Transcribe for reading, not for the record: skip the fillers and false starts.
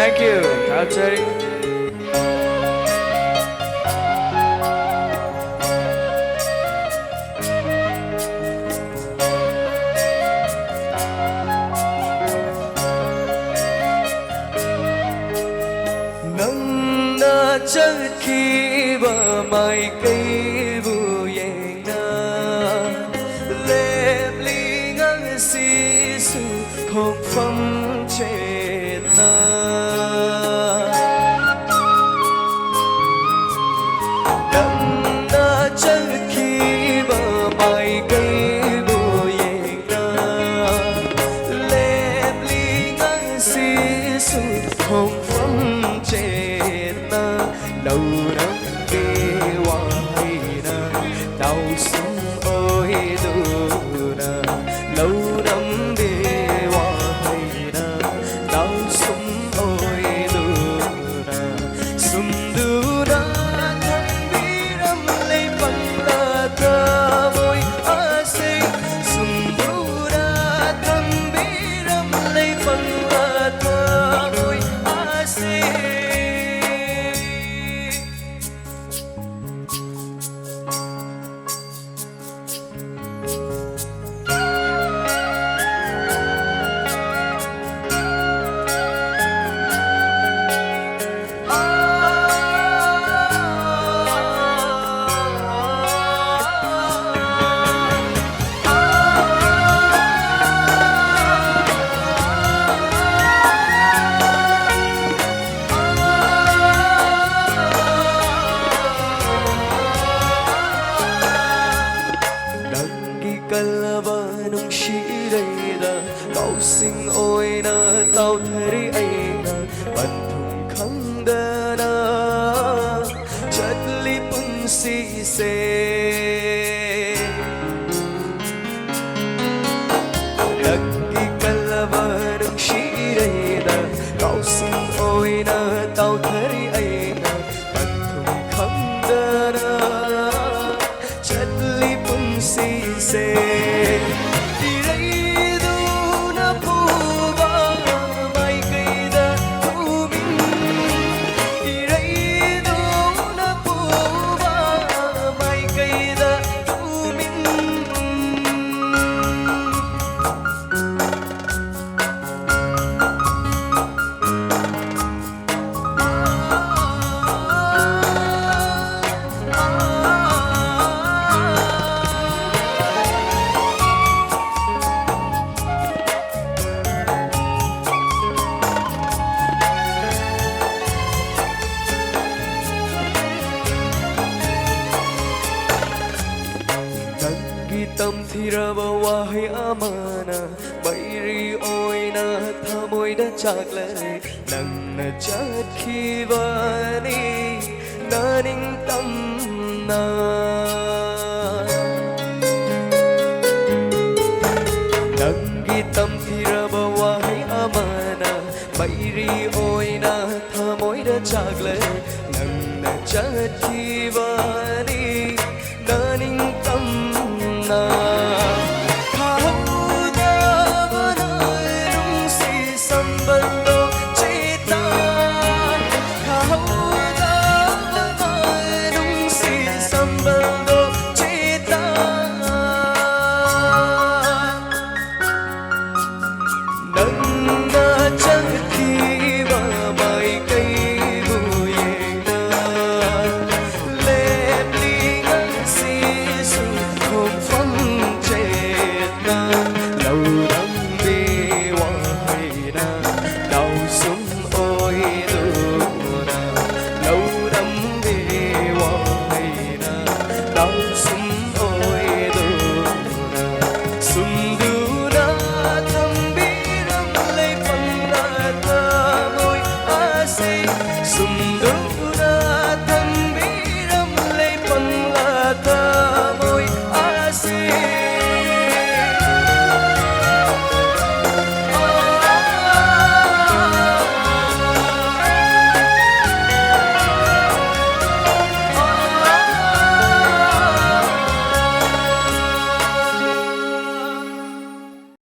Thank you ครับเจริญ真希望mai cây bùi na lệ ly ngang si su không phẩm chết na đậm na chân khi vợ mai cây bùi na lệ ly ngang si su không phẩm chết na lâu năm kê hoài na đau sum ôi đu na lâu năm kê hoài na đau sum ôi đu na sum đu na thân bi đắm lấy bằng là thơ môi á sinh sum đu na thân bi đắm lấy bằng là thơ môi á sinh kalbanong shirayda tao sing oi na tao thari ai na panthum khangda na chatli punsi se lagi kalbanong shirayda tao sing oi na tao thari ai na panthum khangda na chatli punsi se tâm thì ra bao wahai amana bayri oi na thamoi đã chạc lời nang na chát khi vani na ning tâm na nang gi tâm thì ra bao wahai amana bayri oi na thamoi đã chạc lời nang na chát khi vani